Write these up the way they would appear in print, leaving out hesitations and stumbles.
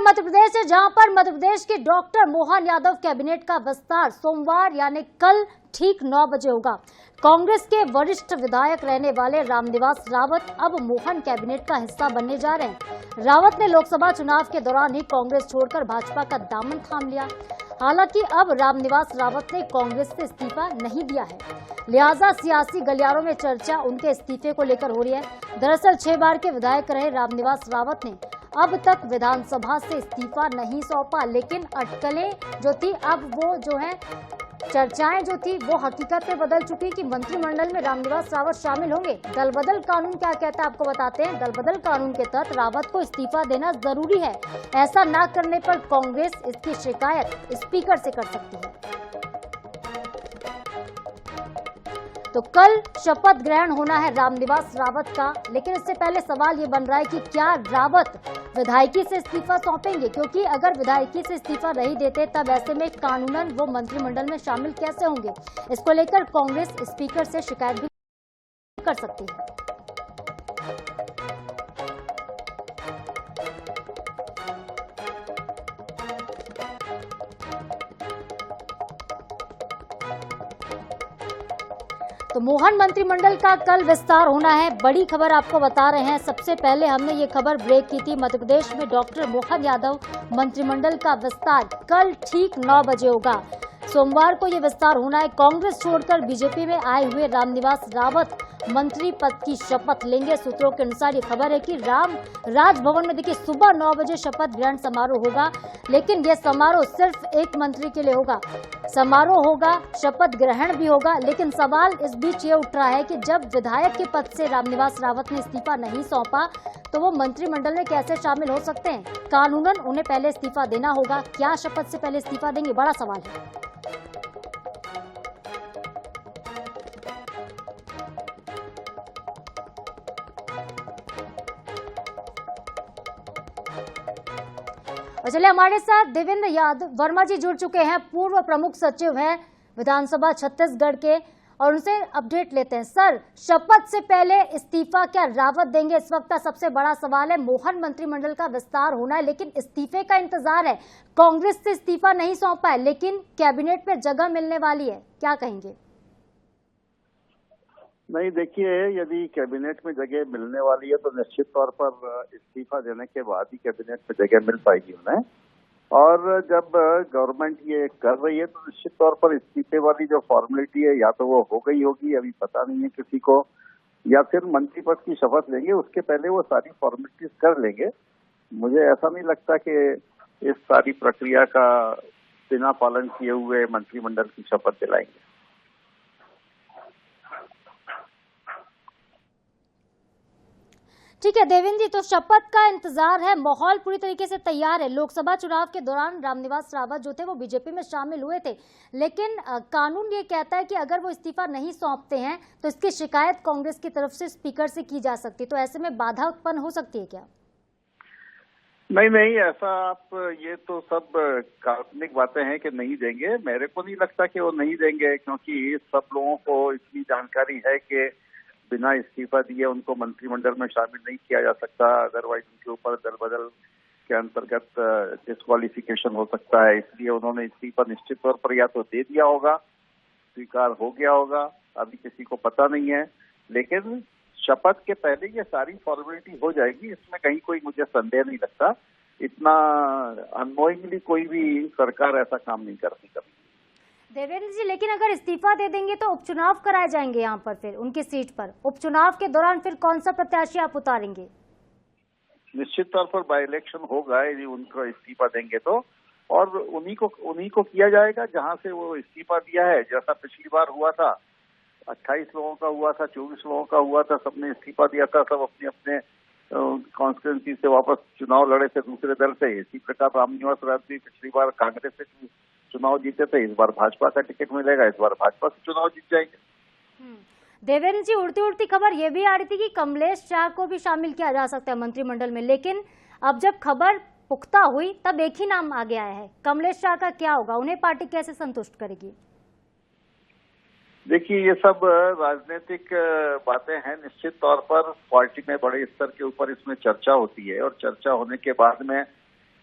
मध्य प्रदेश है, जहां पर मध्य प्रदेश के डॉक्टर मोहन यादव कैबिनेट का विस्तार सोमवार यानी कल ठीक 9 बजे होगा। कांग्रेस के वरिष्ठ विधायक रहने वाले रामनिवास रावत अब मोहन कैबिनेट का हिस्सा बनने जा रहे हैं। रावत ने लोकसभा चुनाव के दौरान ही कांग्रेस छोड़कर भाजपा का दामन थाम लिया। हालांकि अब रामनिवास रावत ने कांग्रेस से इस्तीफा नहीं दिया है, लिहाजा सियासी गलियारों में चर्चा उनके इस्तीफे को लेकर हो रही है। दरअसल 6 बार के विधायक रहे रामनिवास रावत ने अब तक विधानसभा से इस्तीफा नहीं सौंपा, लेकिन अटकलें जो थी अब वो जो है चर्चाएं जो थी वो हकीकत में बदल चुकी कि मंत्रिमंडल में रामनिवास रावत शामिल होंगे। दल बदल कानून क्या कहता है आपको बताते हैं। दल बदल कानून के तहत रावत को इस्तीफा देना जरूरी है। ऐसा न करने पर कांग्रेस इसकी शिकायत स्पीकर से कर सकती है। तो कल शपथ ग्रहण होना है रामनिवास रावत का, लेकिन इससे पहले सवाल ये बन रहा है कि क्या रावत विधायकी से इस्तीफा सौंपेंगे, क्योंकि अगर विधायकी से इस्तीफा नहीं देते तब ऐसे में कानूनन वो मंत्रिमंडल में शामिल कैसे होंगे। इसको लेकर कांग्रेस स्पीकर से शिकायत भी कर सकती है। तो मोहन मंत्रिमंडल का कल विस्तार होना है, बड़ी खबर आपको बता रहे हैं। सबसे पहले हमने ये खबर ब्रेक की थी, मध्य प्रदेश में डॉक्टर मोहन यादव मंत्रिमंडल का विस्तार कल ठीक 9 बजे होगा। सोमवार को ये विस्तार होना है। कांग्रेस छोड़कर बीजेपी में आए हुए रामनिवास रावत मंत्री पद की शपथ लेंगे। सूत्रों के अनुसार ये खबर है कि राजभवन में देखिए सुबह 9 बजे शपथ ग्रहण समारोह होगा, लेकिन यह समारोह सिर्फ एक मंत्री के लिए होगा। समारोह होगा, शपथ ग्रहण भी होगा, लेकिन सवाल इस बीच ये उठ रहा है कि जब विधायक के पद से रामनिवास रावत ने इस्तीफा नहीं सौंपा तो वो मंत्रिमंडल में कैसे शामिल हो सकते हैं। कानूनन उन्हें पहले इस्तीफा देना होगा। क्या शपथ से पहले इस्तीफा देंगे, बड़ा सवाल है। और चलिए हमारे साथ देवेंद्र यादव वर्मा जी जुड़ चुके हैं, पूर्व प्रमुख सचिव हैं विधानसभा छत्तीसगढ़ के, और उनसे अपडेट लेते हैं। सर, शपथ से पहले इस्तीफा क्या रावत देंगे, इस वक्त का सबसे बड़ा सवाल है। मोहन मंत्रिमंडल का विस्तार होना है, लेकिन इस्तीफे का इंतजार है। कांग्रेस से इस्तीफा नहीं सौंपा है, लेकिन कैबिनेट में जगह मिलने वाली है, क्या कहेंगे? नहीं, देखिए, यदि कैबिनेट में जगह मिलने वाली है तो निश्चित तौर पर इस्तीफा देने के बाद ही कैबिनेट में जगह मिल पाएगी उन्हें। और जब गवर्नमेंट ये कर रही है तो निश्चित तौर पर इस्तीफे वाली जो फॉर्मेलिटी है या तो वो हो गई होगी, अभी पता नहीं है किसी को, या फिर मंत्री पद की शपथ लेंगे, उसके पहले वो सारी फॉर्मेलिटीज कर लेंगे। मुझे ऐसा नहीं लगता कि इस सारी प्रक्रिया का बिना पालन किए हुए मंत्रिमंडल की शपथ दिलाएंगे। ठीक है देवेंद्र जी, तो शपथ का इंतजार है, माहौल पूरी तरीके से तैयार है। लोकसभा चुनाव के दौरान रामनिवास रावत जो थे वो बीजेपी में शामिल हुए थे, लेकिन कानून ये कहता है कि अगर वो इस्तीफा नहीं सौंपते हैं तो इसकी शिकायत कांग्रेस की तरफ से स्पीकर से की जा सकती है। तो ऐसे में बाधा उत्पन्न हो सकती है क्या? नहीं, ऐसा आप ये तो सब काल्पनिक बातें हैं कि नहीं देंगे। मेरे को नहीं लगता कि वो नहीं देंगे, क्योंकि सब लोगों को इतनी जानकारी है कि बिना इस्तीफा दिए उनको मंत्रिमंडल में शामिल नहीं किया जा सकता, अदरवाइज उनके ऊपर दल बदल के अंतर्गत डिस्क्वालिफिकेशन हो सकता है। इसलिए उन्होंने इस्तीफा निश्चित तौर पर या तो दे दिया होगा, स्वीकार हो गया होगा, अभी किसी को पता नहीं है, लेकिन शपथ के पहले ये सारी फॉर्मेलिटी हो जाएगी। इसमें कहीं कोई मुझे संदेह नहीं लगता। इतना अननोइंगली कोई भी सरकार ऐसा काम नहीं करती कभी। देवेंद्र जी, लेकिन अगर इस्तीफा दे देंगे तो उपचुनाव कराए जाएंगे यहाँ पर, फिर उनकी सीट पर उपचुनाव के दौरान फिर कौन सा प्रत्याशी आप उतारेंगे? निश्चित तौर पर बाय इलेक्शन होगा यदि उनको इस्तीफा देंगे तो, और उन्हीं को किया जाएगा जहां से वो इस्तीफा दिया है। जैसा पिछली बार हुआ था, 28 लोगों का हुआ था, 24 लोगों का हुआ था, सबने इस्तीफा दिया था, सब अपने अपने कॉन्स्टिट्यूंसी से वापस चुनाव लड़े थे दूसरे दल से। इसी प्रकार रामनिवास रावत भी पिछली बार कांग्रेस से चुनाव जीते थे, इस बार भाजपा का टिकट मिलेगा, इस बार भाजपा से चुनाव जीत जाएंगे। देवेंद्र जी, उड़ती उड़ती खबर ये भी आ रही थी कि कमलेश शाह को भी शामिल किया जा सकता है मंत्रिमंडल में, लेकिन अब जब खबर पुख्ता हुई तब एक ही नाम आगे आया है। कमलेश शाह का क्या होगा, उन्हें पार्टी कैसे संतुष्ट करेगी? देखिए, ये सब राजनीतिक बातें हैं। निश्चित तौर पर पार्टी में बड़े स्तर के ऊपर इसमें चर्चा होती है, और चर्चा होने के बाद में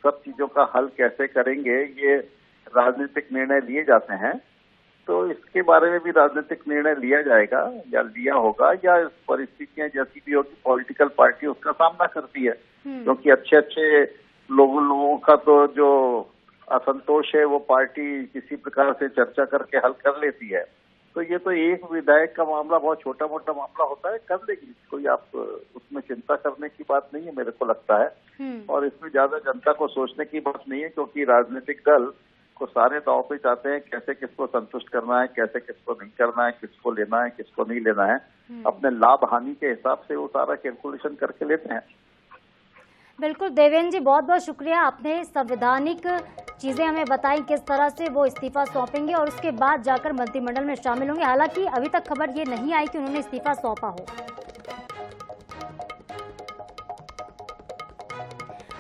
सब चीजों का हल कैसे करेंगे, ये राजनीतिक निर्णय लिए जाते हैं। तो इसके बारे में भी राजनीतिक निर्णय लिया जाएगा या लिया होगा, या परिस्थितियां जैसी भी होगी पॉलिटिकल पार्टी उसका सामना करती है, क्योंकि अच्छे अच्छे लोगों का तो जो असंतोष है वो पार्टी किसी प्रकार से चर्चा करके हल कर लेती है। तो ये तो एक विधायक का मामला बहुत छोटा मोटा मामला होता है, कर लेगी, कोई आप उसमें चिंता करने की बात नहीं है मेरे को लगता है। और इसमें ज्यादा जनता को सोचने की बात नहीं है, क्योंकि राजनीतिक दल को सारे दांव पे चाहते हैं कैसे किसको संतुष्ट करना है, कैसे किसको नहीं करना है, किसको लेना है, किसको नहीं लेना है। अपने लाभ हानि के हिसाब से वो सारा कैलकुलेशन करके लेते हैं। बिल्कुल देवेंद्र जी, बहुत बहुत शुक्रिया, आपने संवैधानिक चीजें हमें बताई किस तरह से वो इस्तीफा सौंपेंगे और उसके बाद जाकर मंत्रिमंडल में शामिल होंगे। हालांकि अभी तक खबर ये नहीं आई कि उन्होंने इस्तीफा सौंपा हो।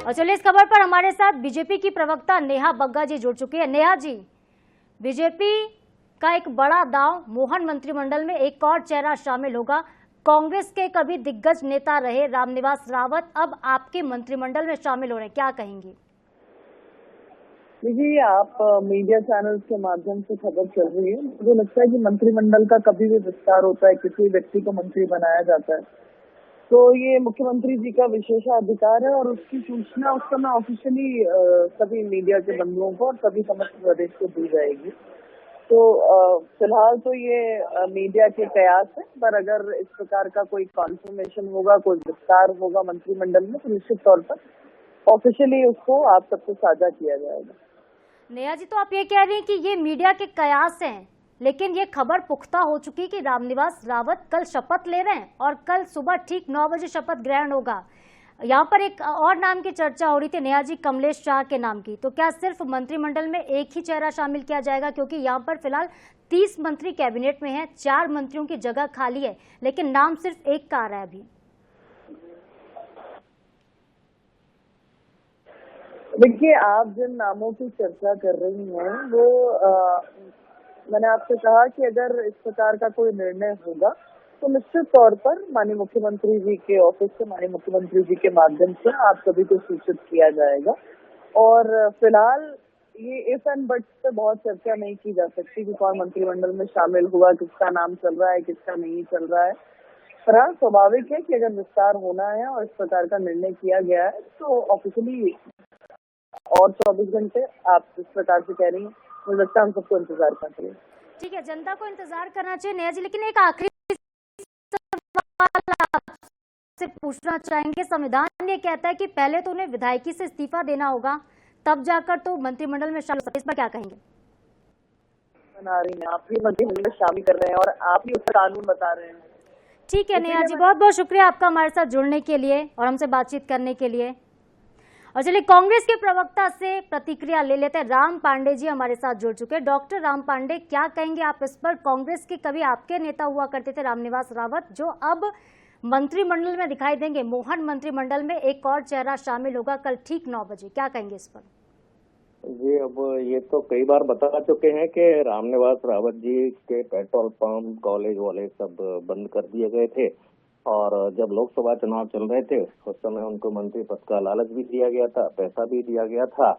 और चलिए, इस खबर पर हमारे साथ बीजेपी की प्रवक्ता नेहा बग्गा जी जुड़ चुकी है। नेहा जी, बीजेपी का एक बड़ा दांव, मोहन मंत्रिमंडल में एक और चेहरा शामिल होगा। कांग्रेस के कभी दिग्गज नेता रहे रामनिवास रावत अब आपके मंत्रिमंडल में शामिल हो रहे हैं, क्या कहेंगी? देखिए, आप मीडिया चैनल्स के माध्यम से खबर चल रही है। मुझे लगता है कि मंत्रिमंडल का कभी भी विस्तार होता है, किसी व्यक्ति को मंत्री बनाया जाता है, तो ये मुख्यमंत्री जी का विशेषाधिकार है और उसकी सूचना उस समय ऑफिशियली सभी मीडिया के बंधुओं को और सभी समस्त प्रदेश को दी जाएगी। तो फिलहाल तो ये मीडिया के कयास है, पर अगर इस प्रकार का कोई कॉन्फर्मेशन होगा, कोई विस्तार होगा मंत्रिमंडल में, तो निश्चित तौर पर ऑफिशियली उसको आप सबसे साझा किया जाएगा। नेहा जी, तो आप ये कह रही हैं कि ये मीडिया के कयास हैं, लेकिन ये खबर पुख्ता हो चुकी है कि रामनिवास रावत कल शपथ ले रहे हैं और कल सुबह ठीक 9 बजे शपथ ग्रहण होगा। यहाँ पर एक और नाम की चर्चा हो रही थी नेहा जी, कमलेश शाह के नाम की। तो क्या सिर्फ मंत्रिमंडल में एक ही चेहरा शामिल किया जाएगा, क्योंकि यहाँ पर फिलहाल 30 मंत्री कैबिनेट में हैं, 4 मंत्रियों की जगह खाली है, लेकिन नाम सिर्फ एक का आ रहा है अभी? देखिए, आप जिन नामों की चर्चा कर रही हैं वो मैंने आपसे कहा कि अगर इस प्रकार का कोई निर्णय होगा तो निश्चित तौर पर माननीय मुख्यमंत्री जी के ऑफिस से, माननीय मुख्यमंत्री जी के माध्यम से आप सभी को सूचित किया जाएगा। और फिलहाल ये इफ एंड बट पे बहुत चर्चा नहीं की जा सकती कि कौन मंत्रिमंडल में शामिल हुआ, किसका नाम चल रहा है, किसका नहीं चल रहा है। पर हाँ, स्वाभाविक है कि अगर विस्तार होना है और इस प्रकार का निर्णय किया गया है तो ऑफिशियली और 24 घंटे आप इस प्रकार से कह रही हैं, मुझे लगता है हम सबको इंतजार करना चाहिए। ठीक है, जनता को इंतजार करना चाहिए नेहा जी, लेकिन एक आखिरी सवाल आपसे पूछना चाहेंगे। संविधान ये कहता है कि पहले तो उन्हें विधायकी से इस्तीफा देना होगा, तब जाकर तो मंत्रिमंडल में शामिल हो सकते हैं। इस पर क्या कहेंगे? बना रही हैं, आप ही मंत्रिमंडल में शामिल कर रहे हैं और आप ही उसका कानून बता रहे हैं। ठीक है नेहा जी, बहुत बहुत शुक्रिया आपका हमारे साथ जुड़ने के लिए और हमसे बातचीत करने के लिए। और चलिए, कांग्रेस के प्रवक्ता से प्रतिक्रिया ले लेते हैं। राम पांडे जी हमारे साथ जुड़ चुके हैं। डॉक्टर राम पांडे, क्या कहेंगे आप इस पर? कांग्रेस के कभी आपके नेता हुआ करते थे रामनिवास रावत, जो अब मंत्रिमंडल में दिखाई देंगे। मोहन मंत्रिमंडल में एक और चेहरा शामिल होगा कल ठीक 9 बजे, क्या कहेंगे इस पर? जी, अब ये तो कई बार बता चुके हैं कि रामनिवास रावत जी के पेट्रोल पंप, कॉलेज वाले सब बंद कर दिए गए थे और जब लोकसभा चुनाव चल रहे थे उस समय उनको मंत्री पद का लालच भी दिया गया था, पैसा भी दिया गया था।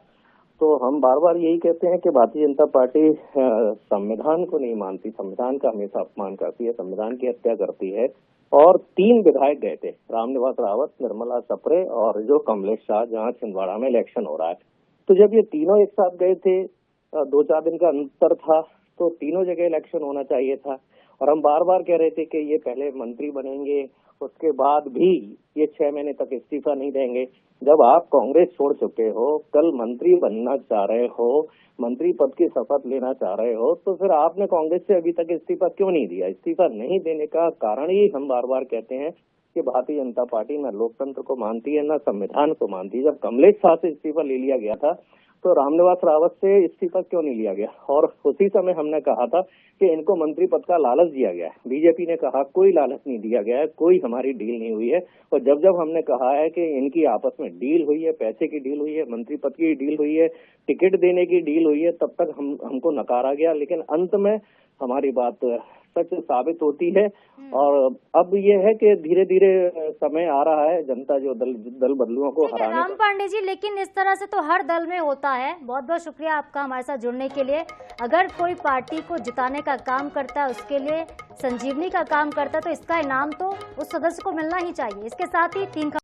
तो हम बार बार यही कहते हैं कि भारतीय जनता पार्टी संविधान को नहीं मानती, संविधान का हमेशा अपमान करती है, संविधान की हत्या करती है। और 3 विधायक गए थे, रामनिवास रावत, निर्मला सप्रे और जो कमलेश शाह, जहाँ छिंदवाड़ा में इलेक्शन हो रहा है। तो जब ये तीनों एक साथ गए थे, 2-4 दिन का अंतर था, तो तीनों जगह इलेक्शन होना चाहिए था। और हम बार बार कह रहे थे कि ये पहले मंत्री बनेंगे, उसके बाद भी ये 6 महीने तक इस्तीफा नहीं देंगे। जब आप कांग्रेस छोड़ चुके हो, कल मंत्री बनना चाह रहे हो, मंत्री पद की शपथ लेना चाह रहे हो, तो फिर आपने कांग्रेस से अभी तक इस्तीफा क्यों नहीं दिया? इस्तीफा नहीं देने का कारण ही हम बार बार कहते हैं कि भारतीय जनता पार्टी न लोकतंत्र को मानती है, न संविधान को मानती है। जब कमलेश शाह से इस्तीफा ले लिया गया था तो रामनिवास रावत से इस्तीफा क्यों नहीं लिया गया? और उसी समय हमने कहा था कि इनको मंत्री पद का लालच दिया गया है। बीजेपी ने कहा कोई लालच नहीं दिया गया है, कोई हमारी डील नहीं हुई है। और जब जब हमने कहा है कि इनकी आपस में डील हुई है, पैसे की डील हुई है, मंत्री पद की डील हुई है, टिकट देने की डील हुई है, तब तक हमको नकारा गया। लेकिन अंत में हमारी बात सच साबित होती है। और अब ये है कि धीरे धीरे समय आ रहा है जनता जो दल बदलुओं को हराने राम पांडे जी, लेकिन इस तरह से तो हर दल में होता है। बहुत बहुत शुक्रिया आपका हमारे साथ जुड़ने के लिए। अगर कोई पार्टी को जिताने का काम करता है, उसके लिए संजीवनी का काम करता है, तो इसका इनाम तो उस सदस्य को मिलना ही चाहिए। इसके साथ ही 3